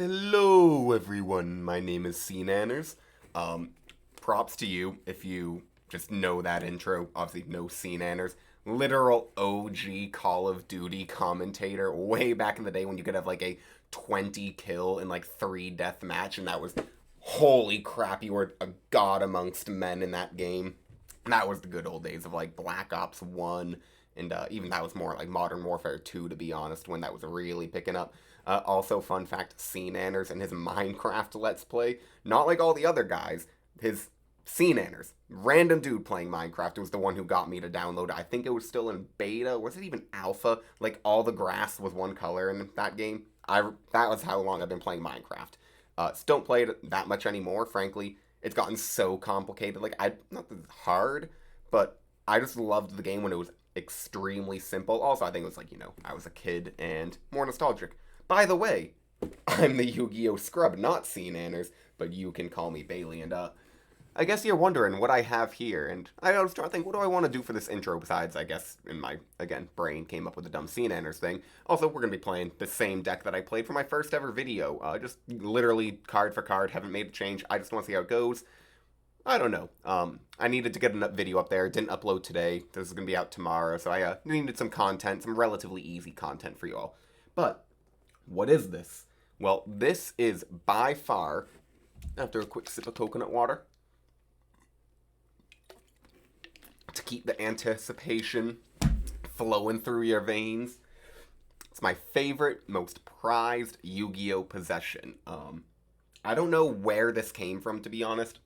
Hello, everyone. My name is C Nanners. Props to you if you just know that intro. Obviously, no C Nanners. Literal OG Call of Duty commentator way back in the day when you could have like a 20 kill in like 3 death match, and that was holy crap. You were a god amongst men in that game. And that was the good old days of like Black Ops 1, and even that was more like Modern Warfare 2, to be honest, when that was really picking up. Also, fun fact, C Nanners and his Minecraft Let's Play, not like all the other guys, his C Nanners, random dude playing Minecraft, was the one who got me to download it. I think it was still in beta, was it even alpha? Like, all the grass was one color in that game. That was how long I've been playing Minecraft. Still don't play it that much anymore, frankly. It's gotten so complicated. Like, not that it's hard, but I just loved the game when it was extremely simple. Also, I think it was like, I was a kid and more nostalgic. By the way, I'm the Yu-Gi-Oh! Scrub, not C Nanners, but you can call me Bailey. And I guess you're wondering what I have here. And I was trying to think, what do I want to do for this intro besides, I guess, in my, again, brain came up with the dumb C Nanners thing. Also, we're going to be playing the same deck that I played for my first ever video. Just literally card for card, haven't made a change. I just want to see how it goes. I don't know. I needed to get a video up there. Didn't upload today. This is going to be out tomorrow. So I needed some content, some relatively easy content for you all. But what is this? Well, this is by far, after a quick sip of coconut water, to keep the anticipation flowing through your veins, it's my favorite, most prized Yu-Gi-Oh! Possession. I don't know where this came from, to be honest.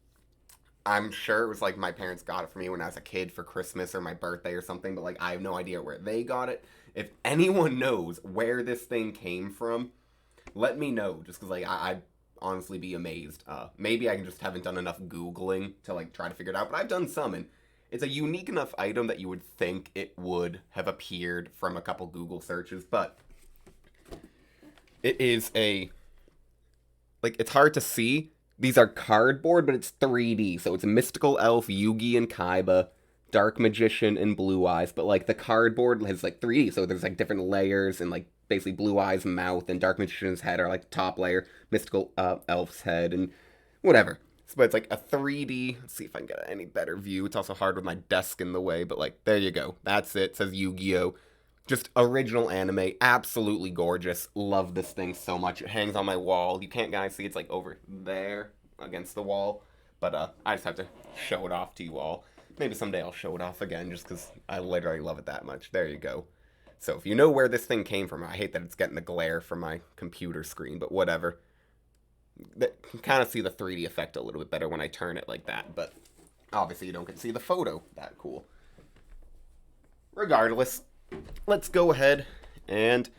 I'm sure it was like my parents got it for me when I was a kid for Christmas or my birthday or something, but like I have no idea where they got it. If anyone knows where this thing came from, let me know, just because like I'd honestly be amazed. Maybe I just haven't done enough Googling to like try to figure it out, but I've done some, and it's a unique enough item that you would think it would have appeared from a couple Google searches, but it is it's hard to see. These are cardboard, but it's 3D, so it's a Mystical Elf, Yugi and Kaiba, Dark Magician, and Blue Eyes, but like the cardboard has like 3D, so there's like different layers, and like basically Blue Eyes' mouth and Dark Magician's head are like the top layer, Mystical Elf's head, and whatever. But it's like a 3D. Let's see if I can get any better view. It's also hard with my desk in the way, but like there you go. That's it. It says Yu-Gi-Oh! Just original anime, absolutely gorgeous. Love this thing so much. It hangs on my wall. You can't guys see, it's like over there against the wall, but I just have to show it off to you all. Maybe someday I'll show it off again just because I literally love it that much. There you go. So if you know where this thing came from, I hate that it's getting the glare from my computer screen, but whatever. You can kind of see the 3D effect a little bit better when I turn it like that, but obviously you don't get to see the photo that cool. Regardless, let's go ahead and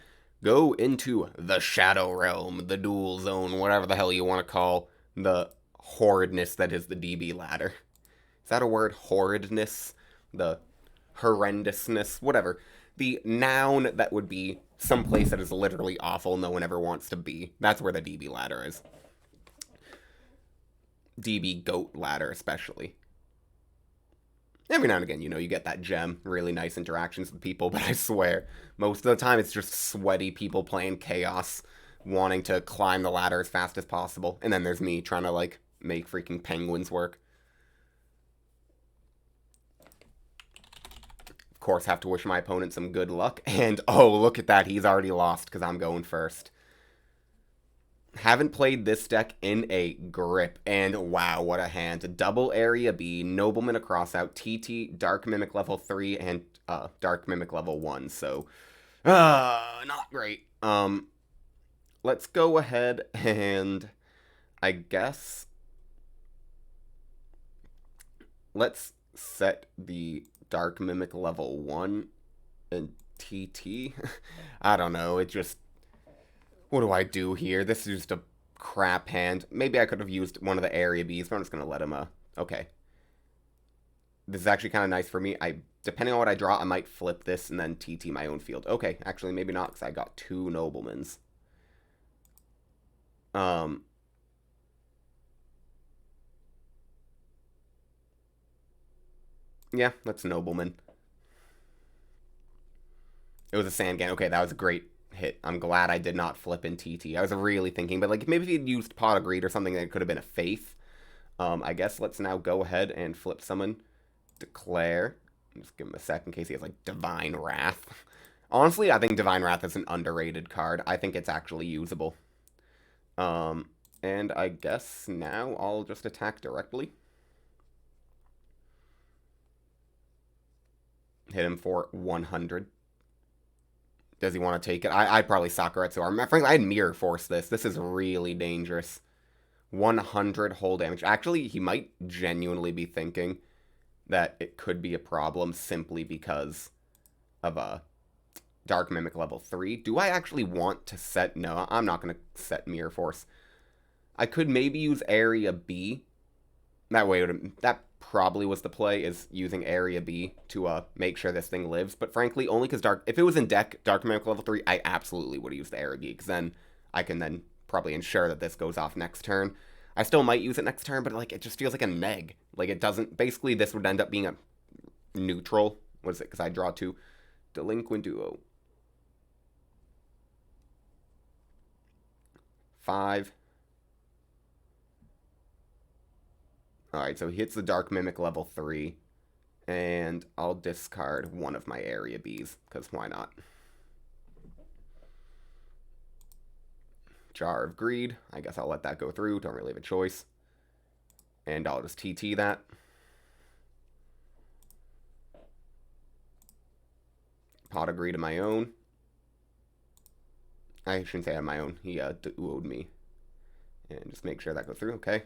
go into the Shadow Realm, the Duel Zone, whatever the hell you want to call the horridness that is the DB ladder. Is that a word? Horridness? The horrendousness? Whatever. The noun that would be someplace that is literally awful no one ever wants to be. That's where the DB ladder is. DB goat ladder, especially. Every now and again, you get that gem, really nice interactions with people, but I swear, most of the time it's just sweaty people playing chaos, wanting to climb the ladder as fast as possible, and then there's me trying to, like, make freaking penguins work. Of course, have to wish my opponent some good luck, and oh, look at that, he's already lost, because I'm going first. Haven't played this deck in a grip, and wow, what a hand. Double Area B, Nobleman a crossout, TT, Dark Mimic level 3, and Dark Mimic level 1, so, not great. Let's go ahead and, I guess, let's set the Dark Mimic level 1 and TT. I don't know, it just, what do I do here? This is just a crap hand. Maybe I could have used one of the area Bs, but I'm just going to let him, okay. This is actually kind of nice for me. Depending on what I draw, I might flip this and then TT my own field. Okay, actually, maybe not, because I got 2 Noblemans. Yeah, that's Nobleman. It was a Sandgan. Okay, that was great. hit. I'm glad I did not flip in TT. I was really thinking, but like maybe if he'd used Pot of Greed or something, that could have been a Faith. I guess let's now go ahead and flip summon Declare. Just give him a sec in case he has like Divine Wrath. Honestly, I think Divine Wrath is an underrated card. I think it's actually usable. And I guess now I'll just attack directly. Hit him for 100. Does he want to take it? I'd probably Sakuretsu Arm. Frankly, I'd Mirror Force this. This is really dangerous. 100 whole damage. Actually, he might genuinely be thinking that it could be a problem simply because of a Dark Mimic level 3. Do I actually want to set... No, I'm not going to set Mirror Force. I could maybe use Area B. That way, that probably was the play, is using Area B to make sure this thing lives. But frankly, only because if it was in deck, Dark Mimic level 3, I absolutely would have used the Area B, because then I can then probably ensure that this goes off next turn. I still might use it next turn, but like it just feels like a neg. Like it doesn't... Basically, this would end up being a neutral. What is it? Because I draw 2. Delinquent Duo. 5. Alright, so he hits the Dark Mimic level 3. And I'll discard one of my Area Bs, because why not? Jar of Greed. I guess I'll let that go through. Don't really have a choice. And I'll just TT that. Pot of Greed of my own. I shouldn't say I have my own. He duoed me. And just make sure that goes through. Okay.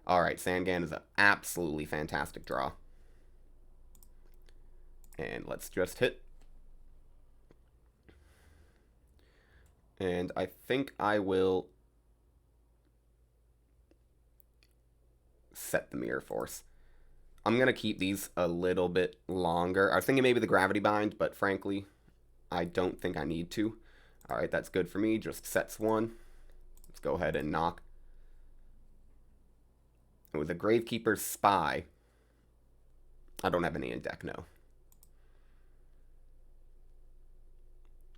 Alright, Sangan is an absolutely fantastic draw. And let's just hit. And I think I will set the Mirror Force. I'm going to keep these a little bit longer. I was thinking maybe the Gravity Bind, but frankly, I don't think I need to. Alright, that's good for me. Just sets 1. Let's go ahead and knock. It was a Gravekeeper's Spy. I don't have any in deck, no.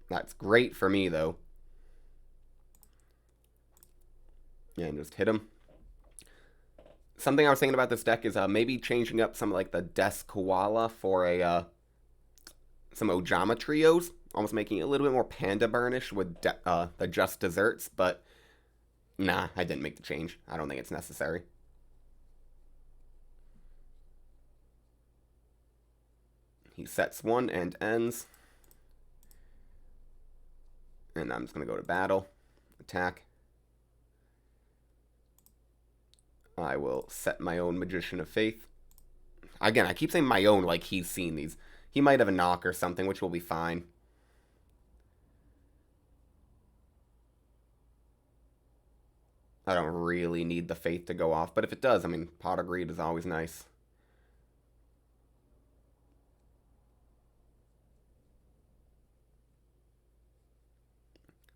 That's great for me, though. And just hit him. Something I was thinking about this deck is maybe changing up some like the Desk Koala for a some Ojama trios. Almost making it a little bit more Panda Burnish with the Just Desserts, but nah, I didn't make the change. I don't think it's necessary. He sets 1 and ends. And I'm just going to go to battle. Attack. I will set my own Magician of Faith. Again, I keep saying my own like he's seen these. He might have a knock or something, which will be fine. I don't really need the Faith to go off, but if it does, I mean, Pot of Greed is always nice.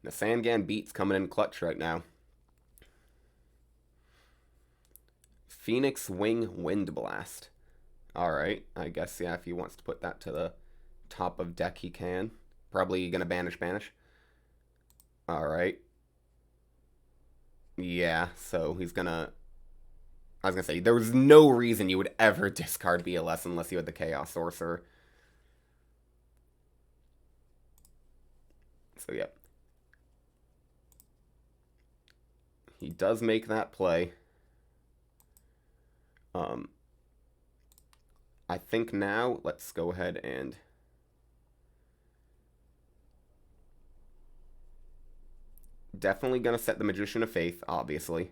The Sangan beats coming in clutch right now. Phoenix Wing Wind Blast. Alright, I guess, yeah, if he wants to put that to the top of deck, he can. Probably gonna banish. Alright. Yeah, so he's gonna... I was gonna say, there was no reason you would ever discard BLS unless you had the Chaos Sorcerer. So, yep. He does make that play. I think now, let's go ahead and... Definitely gonna set the Magician of Faith, obviously.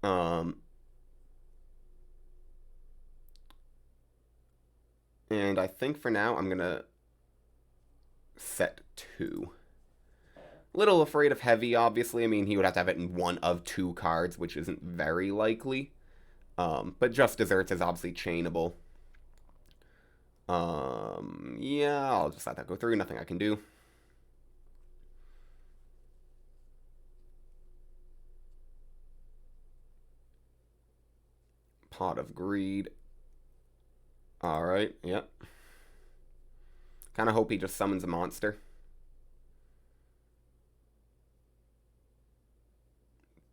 And I think for now, I'm gonna set 2. Little afraid of heavy, obviously. I mean, he would have to have it in one of 2 cards, which isn't very likely. But Just Desserts is obviously chainable. Yeah, I'll just let that go through. Nothing I can do. Pot of Greed. Alright, yep. Kind of hope he just summons a monster.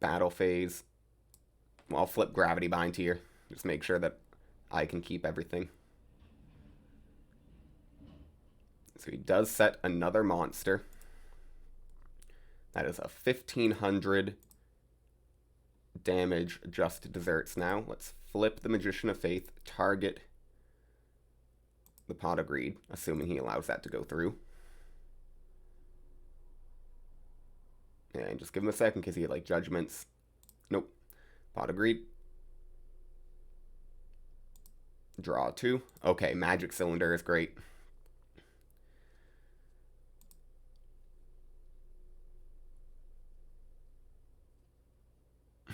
battle phase. Well, I'll flip Gravity Bind here. Just make sure that I can keep everything. So he does set another monster. That is a 1500 damage just desserts now. Let's flip the Magician of Faith, target the Pot of Greed, assuming he allows that to go through. And just give him a second in case he had like judgments. Nope. Pot of Greed. Draw 2. Okay, Magic Cylinder is great.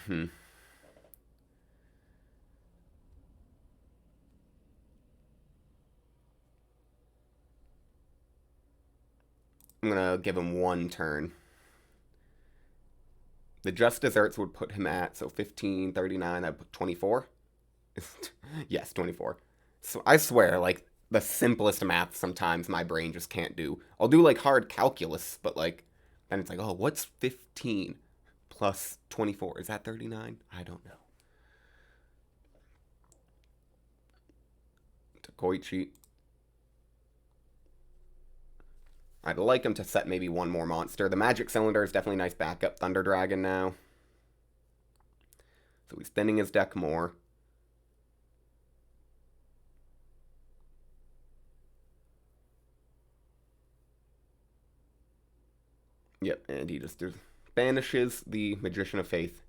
I'm gonna give him one turn. The just desserts would put him at, so 15, 39, I put 24. Yes, 24. So I swear, like, the simplest math sometimes my brain just can't do. I'll do, like, hard calculus, but, like, then it's like, oh, what's 15 plus 24? Is that 39? I don't know. Koichi. I'd like him to set maybe one more monster. The Magic Cylinder is definitely nice backup. Thunder Dragon now. So he's thinning his deck more. Yep, and he just banishes the Magician of Faith.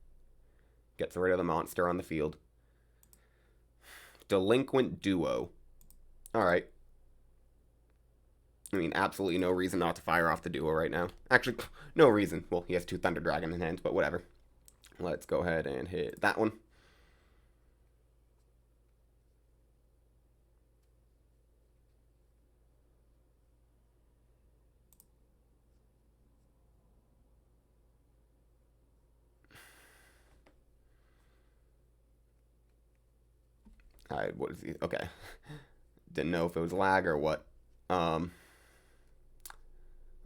Gets rid of the monster on the field. Delinquent Duo. Alright. I mean, absolutely no reason not to fire off the Duo right now. Actually, no reason. Well, he has 2 Thunder Dragon in hand, but whatever. Let's go ahead and hit that one. What is he? Okay. Didn't know if it was lag or what.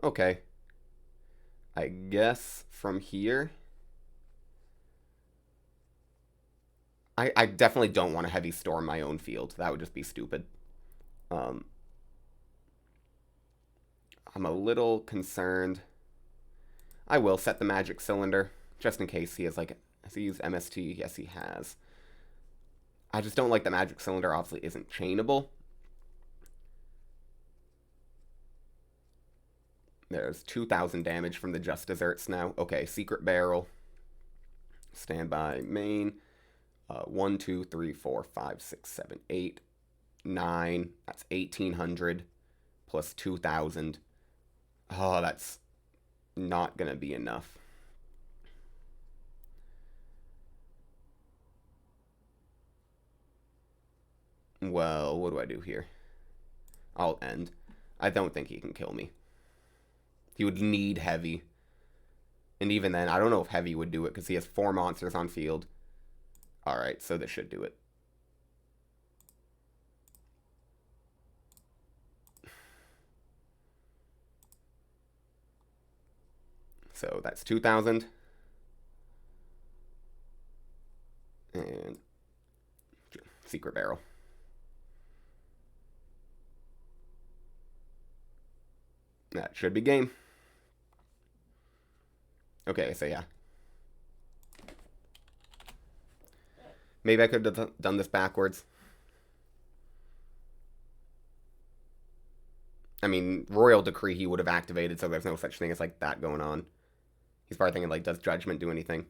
Okay. I guess from here, I definitely don't want to heavy storm my own field. That would just be stupid. I'm a little concerned. I will set the Magic Cylinder, just in case he has, like, has he used MST? Yes, he has. I just don't like the Magic Cylinder, obviously isn't chainable. There's 2,000 damage from the Just Desserts now. Okay, Secret Barrel. Standby main. 1, 2, 3, 4, 5, 6, 7, 8, 9. That's 1,800 plus 2,000. Oh, that's not going to be enough. Well, what do I do here? I'll end. I don't think he can kill me. He would need heavy. And even then, I don't know if heavy would do it because he has 4 monsters on field. Alright, so this should do it. So that's 2,000. And Secret Barrel. That should be game. Okay, so yeah. Maybe I could have done this backwards. I mean, Royal Decree he would have activated, so there's no such thing as, like, that going on. He's probably thinking, like, does Judgment do anything?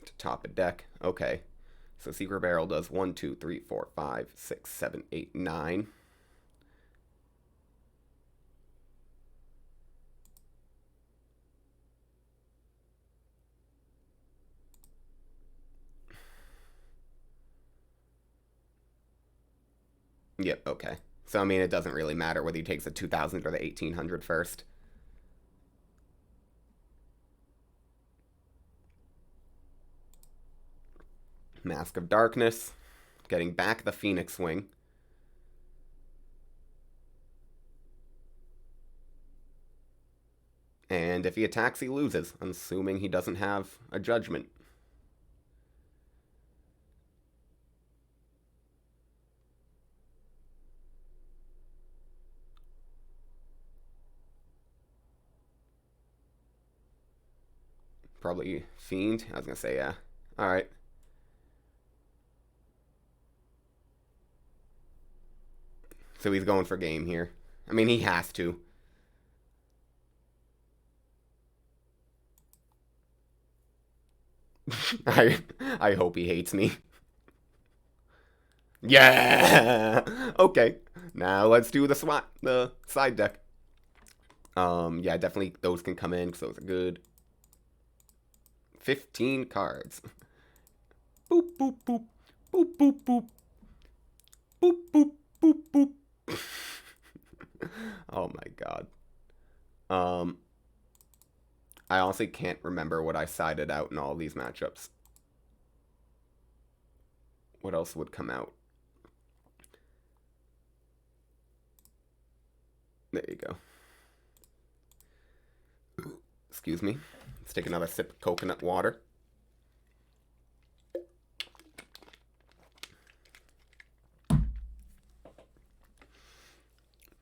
To top a deck. Okay. So Secret Barrel does 1, 2, 3, 4, 5, 6, 7, 8, 9. Yep, okay. So, I mean, it doesn't really matter whether he takes the 2,000 or the 1,800 first. Mask of Darkness. Getting back the Phoenix Wing. And if he attacks, he loses. I'm assuming he doesn't have a judgment. Probably Fiend. I was going to say, yeah. Alright. So he's going for game here. I mean, he has to. I I hope he hates me. Yeah. Okay. Now let's do the side deck. Yeah, definitely those can come in because those are good. 15 cards. Boop boop boop boop boop boop boop boop boop boop. Oh my god. Um, I honestly can't remember what I sided out in all these matchups. What else would come out? There you go. Excuse me. Let's take another sip of coconut water.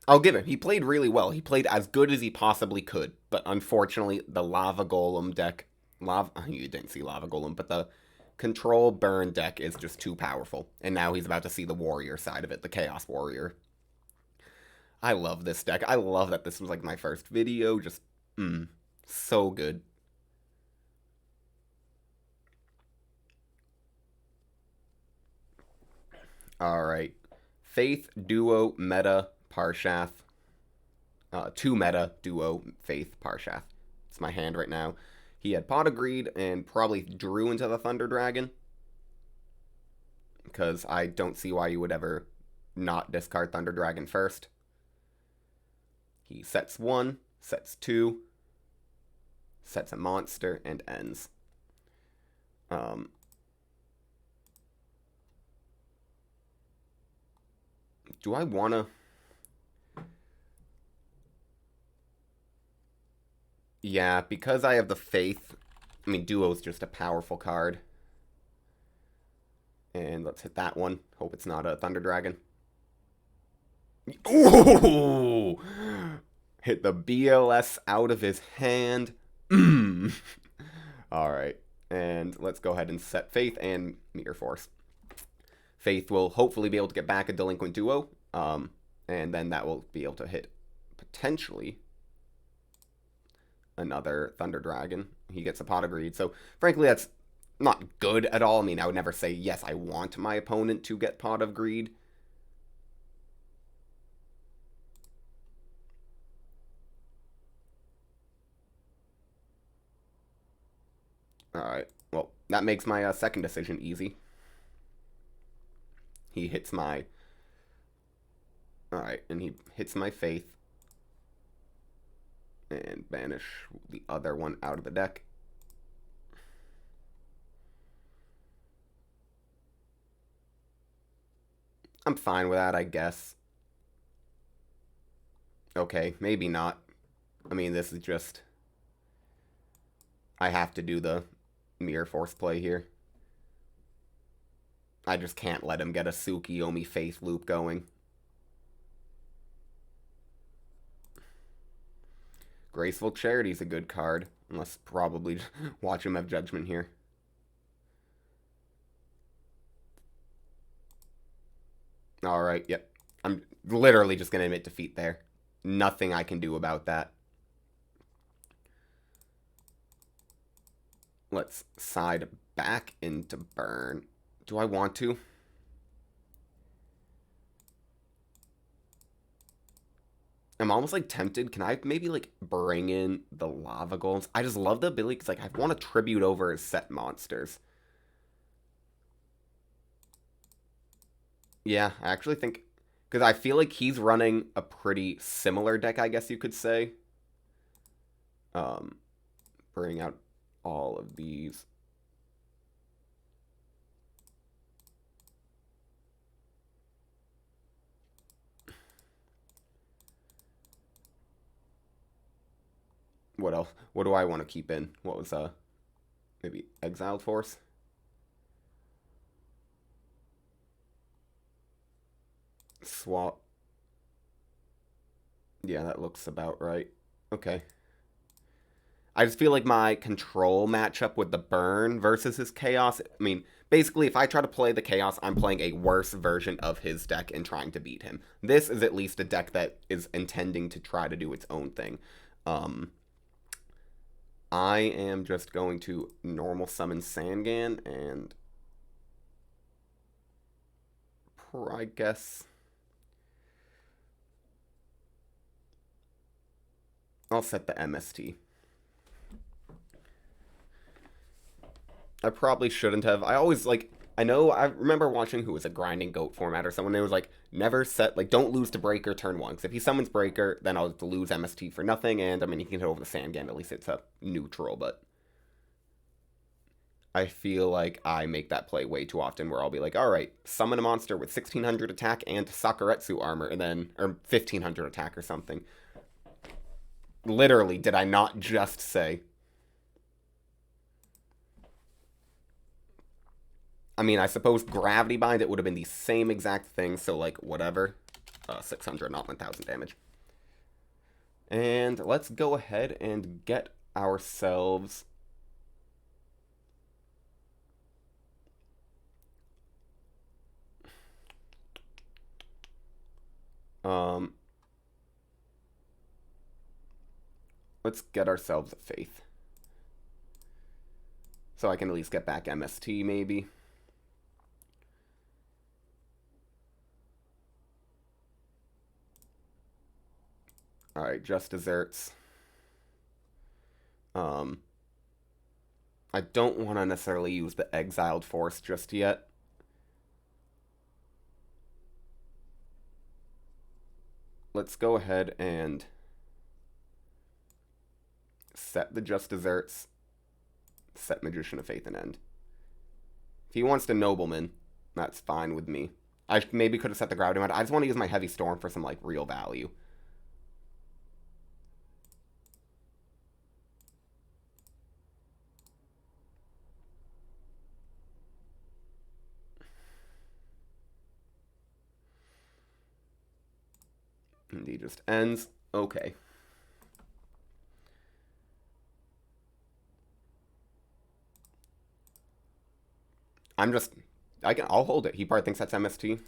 I'll give him. He played really well. He played as good as he possibly could. But unfortunately, the Lava Golem deck... You didn't see Lava Golem, but the Control Burn deck is just too powerful. And now he's about to see the Warrior side of it, the Chaos Warrior. I love this deck. I love that this was like my first video. Just, so good. Alright. Faith, Duo, Meta, Parshath. 2 Meta, Duo, Faith, Parshath. It's my hand right now. He had Pot of Greed and probably drew into the Thunder Dragon. Because I don't see why you would ever not discard Thunder Dragon first. He sets 1, sets 2, sets a monster, and ends. Do I want to... Yeah, because I have the Faith. I mean, Duo's just a powerful card. And let's hit that one. Hope it's not a Thunder Dragon. Ooh! Hit the BLS out of his hand. Alright. And let's go ahead and set Faith and Meteor Force. Faith will hopefully be able to get back a Delinquent Duo. And then that will be able to hit potentially another Thunder Dragon. He gets a Pot of Greed. So, frankly, that's not good at all. I mean, I would never say, yes, I want my opponent to get Pot of Greed. Alright, well, that makes my second decision easy. He hits my... Alright, and he hits my Faith. And banish the other one out of the deck. I'm fine with that, I guess. Okay, maybe not. I mean, this is just... I have to do the Mirror Force play here. I just can't let him get a Tsukiyomi Faith loop going. Graceful Charity's a good card. Unless probably watch him have Judgment here. Alright, yep. I'm literally just going to admit defeat there. Nothing I can do about that. Let's side back into burn. Do I want to? I'm almost like tempted. Can I maybe like bring in the Lava Golems? I just love the ability because like I want to tribute over his set monsters. Yeah, I actually think because I feel like he's running a pretty similar deck, I guess you could say. Bring out all of these. What else? What do I want to keep in? What was maybe Exiled Force? Swap. Yeah, that looks about right. Okay. I just feel like my control matchup with the burn versus his chaos. I mean, basically, if I try to play the chaos, I'm playing a worse version of his deck and trying to beat him. This is at least a deck that is intending to try to do its own thing. I am just going to normal summon Sangan and I guess I'll set the MST. I probably shouldn't have. I always I know I remember watching who was a grinding goat format or someone who was like never set don't lose to Breaker turn one. Because if he summons Breaker, then I'll have to lose MST for nothing. And I mean he can hit over the Sangan, at least it's a neutral, but I feel like I make that play way too often where I'll be like, alright, summon a monster with 1600 attack and Sakuretsu armor and then or 1500 attack or something. Literally, did I not just say? I mean, I suppose Gravity Bind, it would have been the same exact thing, so, like, whatever. 600, not 1000 damage. And let's go ahead and get ourselves... let's get ourselves a Faith. So I can at least get back MST, maybe. Alright, just desserts. I don't want to necessarily use the Exiled Force just yet. Let's go ahead and set the Just Desserts, set Magician of Faith and End. If he wants to Nobleman, that's fine with me. I maybe could have set the Gravity Bind. I just want to use my Heavy Storm for some, like, real value. And he just ends. Okay. I'll hold it. He probably thinks that's MST.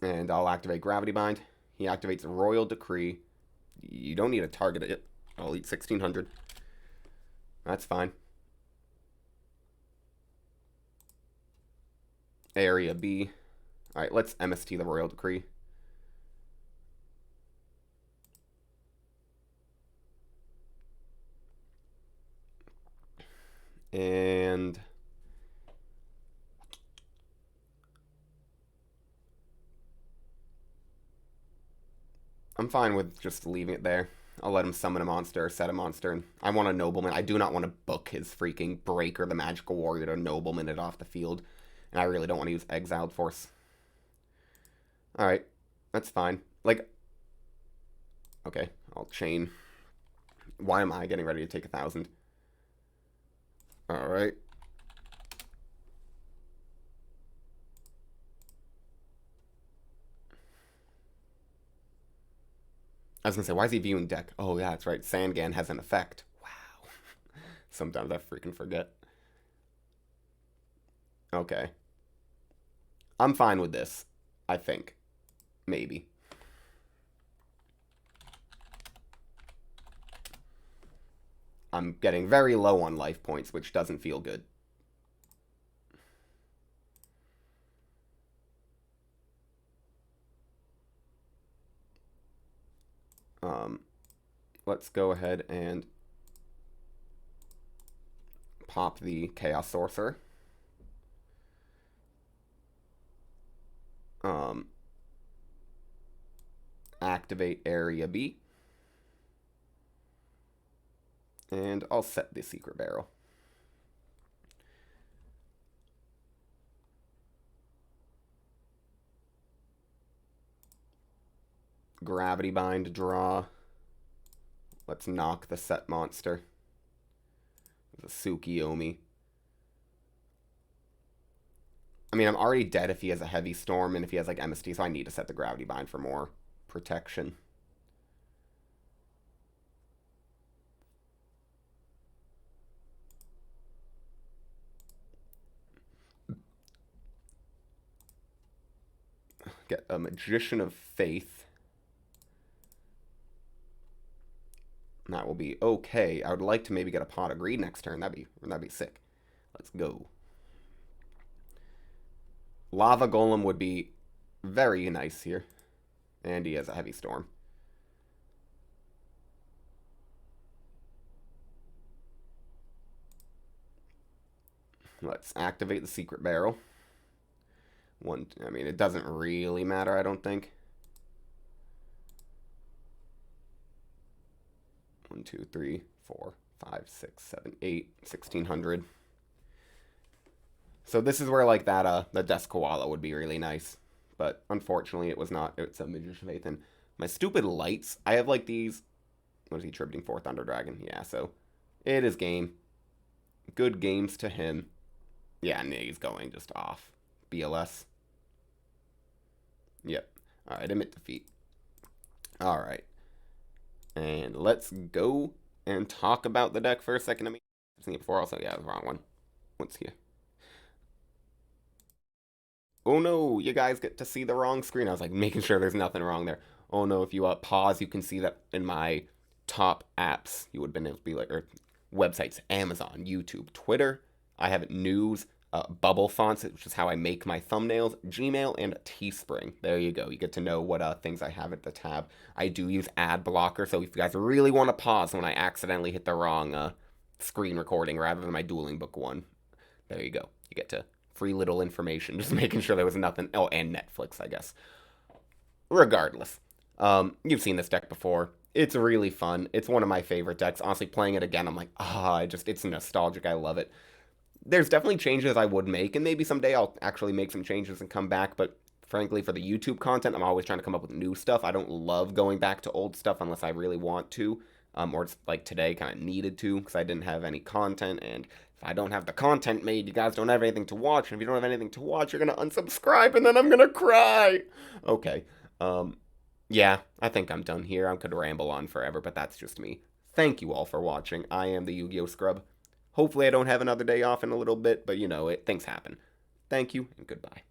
And I'll activate Gravity Bind. He activates Royal Decree. You don't need to target it. I'll eat 1600. That's fine. Area B. Alright, let's MST the Royal Decree. And I'm fine with just leaving it there. I'll let him summon a monster or set a monster. And I want a Nobleman. I do not want to book his freaking Breaker, the Magical Warrior, to Nobleman it off the field. And I really don't want to use Exiled Force. Alright, that's fine. Like, okay, I'll chain. Why am I getting ready to take 1000? Alright. I was gonna say, why is he viewing deck? Oh yeah, that's right. Sangan has an effect. Wow. Sometimes I freaking forget. Okay. I'm fine with this, I think. Maybe. I'm getting very low on life points, which doesn't feel good. Let's go ahead and pop the Chaos Sorcerer. Activate Area B. And I'll set the Secret Barrel. Gravity Bind, draw. Let's knock the set monster. The Tsukiyomi. I mean, I'm already dead if he has a Heavy Storm and if he has like MST, so I need to set the Gravity Bind for more protection. Get a Magician of Faith. And that will be okay. I would like to maybe get a Pot of Greed next turn. That'd be sick. Let's go. Lava Golem would be very nice here. And he has a Heavy Storm. Let's activate the Secret Barrel. I mean, it doesn't really matter, I don't think. 1, 2, 3, 4, 5, 6, 7, 8, 1600. So this is where like that the Desk Koala would be really nice. But unfortunately it was not. It's a Magician of Faith. And my stupid lights, I have like these. What is he tributing for? Thunder Dragon. Yeah, so it is game. Good games to him. Yeah, and he's going just off. BLS. Yep. Alright, emit defeat. Alright. And let's go and talk about the deck for a second. I mean, I've seen it before also. Yeah, the wrong one. What's here? Oh no, you guys get to see the wrong screen. I was like making sure there's nothing wrong there. Oh no, if you pause, you can see that in my top apps, you would have been able to be like, or websites, Amazon, YouTube, Twitter. I have news, bubble fonts, which is how I make my thumbnails, Gmail, and Teespring. There you go. You get to know what things I have at the tab. I do use ad blocker, so if you guys really want to pause when I accidentally hit the wrong screen recording rather than my dueling book one, there you go. You get to free little information, just making sure there was nothing. Oh, and Netflix, I guess. Regardless, you've seen this deck before. It's really fun. It's one of my favorite decks. Honestly, playing it again, I'm like, it's nostalgic. I love it. There's definitely changes I would make, and maybe someday I'll actually make some changes and come back, but frankly, for the YouTube content, I'm always trying to come up with new stuff. I don't love going back to old stuff unless I really want to, or it's like today kind of needed to, because I didn't have any content, and if I don't have the content made, you guys don't have anything to watch, and if you don't have anything to watch, you're going to unsubscribe, and then I'm going to cry. Okay, yeah, I think I'm done here. I could ramble on forever, but that's just me. Thank you all for watching. I am the Yu-Gi-Oh! Scrub. Hopefully I don't have another day off in a little bit, but you know, things happen. Thank you, and goodbye.